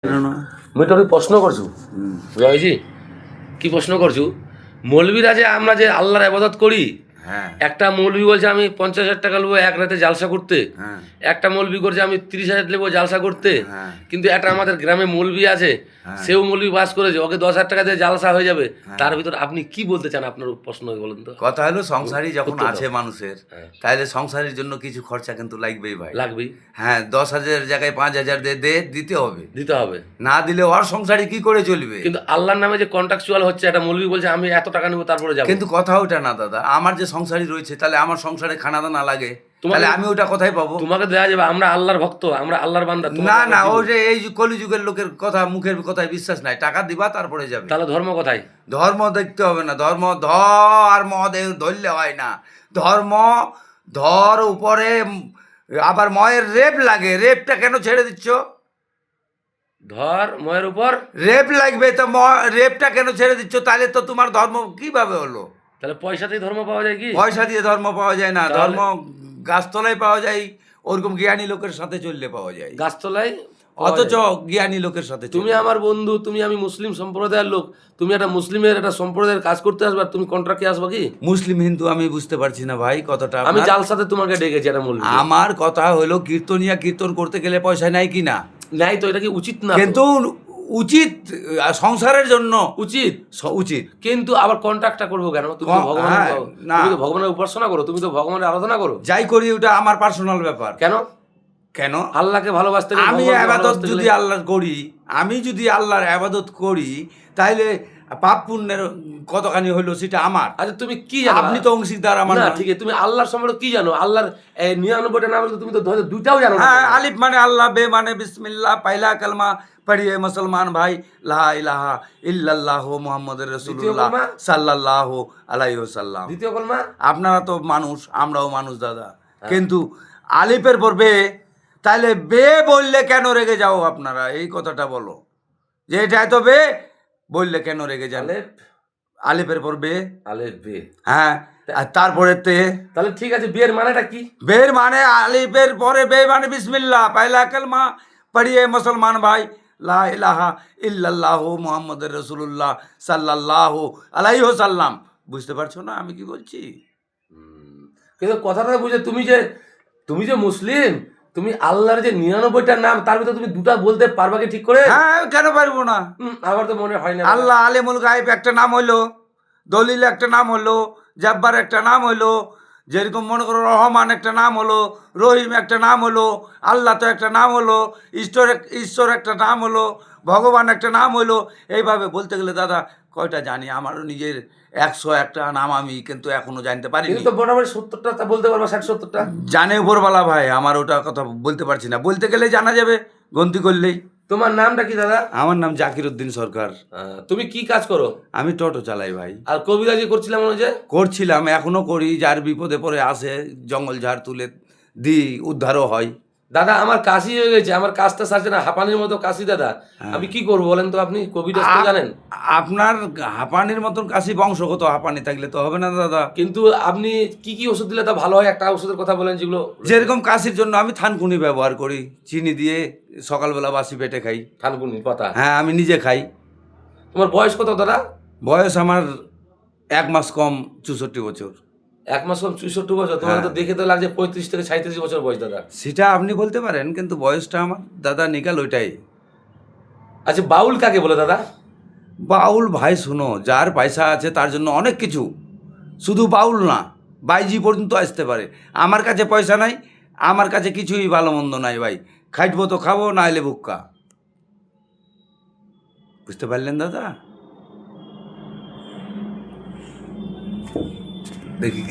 মুই তোকে প্রশ্ন করছু বুঝাইছি কি প্রশ্ন করছু মৌলবীরা যে আমরা যে আল্লাহর ইবাদত করি হ্যাঁ একটা মৌলবী বলছে আমি 50,000 টাকা নেবো এক রাতে জালসা করতে, হ্যাঁ একটা মৌলবী করছে আমি 30,000 নেবো জালসা করতে, হ্যাঁ কিন্তু একটা আমাদের গ্রামে মৌলবী আছে সেও মৌলবী বাস করেছে ওকে 10,000 টাকা দিয়ে জালসা হয়ে যাবে, তার ভিতর আপনি কি বলতে চান? আপনার প্রশ্ন বলেন তো। কথা হলো সংসারী যখন উত্তর দাও। আছে মানুষের হ্যাঁ। তাহলে সংসারের জন্য কিছু খরচা কিন্তু লাগবেই ভাই। লাগবেই, হ্যাঁ 10,000 জায়গায় 5,000 দিতে হবে, দিতে হবে। না দিলে ওর সংসারে কি করে চলবে? কিন্তু আল্লাহর নামে যে কন্ট্রাকচুয়াল হচ্ছে, একটা মৌলবী বলছে আমি এত টাকা নেবো তারপরে যাবো, কিন্তু কথা ওটা না দাদা, আমার যে সংসারী রয়েছে তাহলে আমার সংসারে খানা দানা লাগে, তোমাকে- তাহলে আমি ওটা কোথায় পাবো? তোমাকে দেওয়া যাবে, আমরা আল্লাহর ভক্ত, আমরা আল্লাহর বান্দা। তোমাকে না না, দিব। ওই যে এই যে কলিযুগের লোকের কথা, মুখের কথায় বিশ্বাস নাই, টাকা দিবা তারপরে যাবে। তাহলে ধর্ম কোথায়? ধর্ম দেখতে হবে না, ধর্ম ধরলে হয় না, ধর্ম ধর উপরে আবার ময়ের রেপ লাগে, রেপটা কেন ছেড়ে দিচ্ছ? ধর ময়ের উপর রেপ লাগবে তো রেপটা কেন ছেড়ে দিচ্ছ? তাহলে তো তোমার ধর্ম কিভাবে হলো? তাহলে পয়সাতেই ধর্ম পাওয়া যায় কি? পয়সা দিয়ে ধর্ম পাওয়া যায় না, তাহলে? ধর্ম গাছতলায় পাওয়া যায়, ওরকম জ্ঞানী লোকের সাথে চললে পাওয়া যায়। গাছতলায় পাওয়া অথচ যায়। জ্ঞানী লোকের সাথে তুমি চললে- আমার বন্ধু, তুমি আমি মুসলিম সম্প্রদায়ের লোক, তুমি একটা মুসলিমের একটা সম্প্রদায়ের কাজ করতে আসবে আর তুমি কন্ট্রাক্টে আসবা কি? মুসলিম হিন্দু আমি বুঝতে পারছি না ভাই কথাটা আমি আপনার। জালসাতে তোমাকে ডেকেছি একটা মূল আমার কথা হলো কীর্তনিয়া কীর্তন করতে গেলে পয়সা নাই কি না? নাই তো, এটা কি উচিত না? কিন্তু উচিত সংসারের জন্য উচিত, উচিত। কিন্তু আবার কন্ট্রাক্টটা করবো কেন? তুমি তো হ্যাঁ, না। তুমি তো ভগবানের উপাসনা করো, তুমি তো ভগবানের আরাধনা করো। যাই করি ওটা আমার পার্সোনাল ব্যাপার। কেন? কেন? আল্লাহকে ভালোবাসতে গেলে, আমি ভগবানকে আবাদত ভালোবাসতে যদি গেলে- আল্লাহর করি, আমি যদি আল্লাহর আবাদত করি তাহলে পাপ পুণ্যের কতখানি হইলো সেটা আমার। আচ্ছা তুমি কি জানো? আপনি তো অংশীদার আমার না না। ঠিক আছে, তুমি আল্লাহর সম্পর্কে কি জানো? আল্লাহর 99টা নাম আছে, তুমি তো দুইটাও জানো না। হ্যাঁ, আলিফ মানে আল্লাহ, বে মানে বিসমিল্লাহ, পয়লা কালমা পড়িয়ে মুসলমান ভাই, লা ইলাহা ইল্লাল্লাহু মুহাম্মাদুর রাসূলুল্লাহ কলমা? সাল্লাল্লাহু আলাইহি ওয়াসাল্লাম। দ্বিতীয় কলমা? আপনারা তো মানুষ, আমরাও মানুষ দাদা, কিন্তু আলিফের পর বে, তাহলে বে বললে কেন রেগে যাও আপনারা? এই কথাটা বলো যে এটা এত বে বললে কেন রেগে যান? আলেফ, আলিফের পর বে, আলেফ বে। হ্যাঁ, আর তারপরে তে। তাহলে ঠিক আছে, বিয়ের মানেটা কি? বের মানে আলিফের পরে বে মানে বিসমিল্লাহ, পয়লা কালমা পড়িয়ে মুসলমান ভাই, লা ইলাহা ইল্লাল্লাহু মুহাম্মাদুর রাসূলুল্লাহ সাল্লাল্লাহু আলাইহি ওয়াসাল্লাম। বুঝতে পারছো না আমি কি বলছি? কিন্তু কথাটা বুঝে, তুমি যে মুসলিম, তুমি আল্লাহর যে 99টা নাম তার ভিতরে তুমি দুটা বলতে পারবা কি ঠিক করে? হ্যাঁ, কেন পারবো না? আমার তো মনে হয় না। আল্লাহ আলিমুল গায়েব একটা নাম হইলো, দলিল একটা নাম হলো, জাব্বার একটা নাম হইলো, যেরকম মনে করো রহমান একটা নাম হলো, রহিম একটা নাম হলো, আল্লাহ তো একটা নাম হলো, ঈশ্বর একটা নাম হলো, ভগবান একটা নাম হইলো। এইভাবে বলতে গেলে দাদা কয়টা জানি, আমারও নিজের 101টা নাম আমি কিন্তু এখনো জানতে পারিনি। কিন্তু তো মোটামুটি 70টা বলতে পারবা, 60-70টা জানে উপরওয়ালা ভাই, আমার ওটা কথা বলতে পারছি না, বলতে গেলে জানা যাবে গন্তি করলেই। তোমার নামটা কি দাদা? আমার নাম জাকির উদ্দিন সরকার। তুমি কি কাজ করো? আমি টোটো চালাই ভাই। আর কবিতা যে করছিলাম মনে হচ্ছে? করছিলাম, এখনো করি, যার বিপদে পড়ে আসে জঙ্গল ঝাড় তুলে দিই, উদ্ধারও হয়। দাদা আমার কাশি হয়ে গেছে, আমার কাজটা সারছে না, হাঁপানির মতো কাশি দাদা। আমি কি করবো বলেন তো? আপনি কবিতা তো জানেন। আপনার হাঁপানির মতন কাশি বংশগত হাঁপানি থাকলে তো হবে না দাদা। কিন্তু আপনি কি কি ওষুধ দিলে তা ভালো হয়? একটা ওষুধের কথা বলেন যেগুলো। যেরকম কাশির জন্য আমি থানকুনি ব্যবহার করি, চিনি দিয়ে সকালবেলা বাসি পেটে খাই। থানকুনি পাতা? হ্যাঁ, আমি নিজে খাই। তোমার বয়স কত দাদা? বয়স আমার 1 মাস কম, 64 বছর। 1 মাস কম 64 বছর? তোমাকে তো দেখে তো লাগছে 35 থেকে 37 বছর বয়স দাদা। সেটা আপনি বলতে পারেন, কিন্তু বয়সটা আমার দাদা নিকাল ওইটাই। আচ্ছা বাউল কাকে বলে দাদা? বাউল ভাই শুনো, যার পয়সা আছে তার জন্য অনেক কিছু, শুধু বাউল না, বাইজি পর্যন্ত আসতে পারে। আমার কাছে পয়সা নাই, আমার কাছে কিছুই ভালো মন্দ নাই ভাই, খাইটবো তো খাবো, না এলে বুক্কা। বুঝতে পারলেন দাদা? দেখি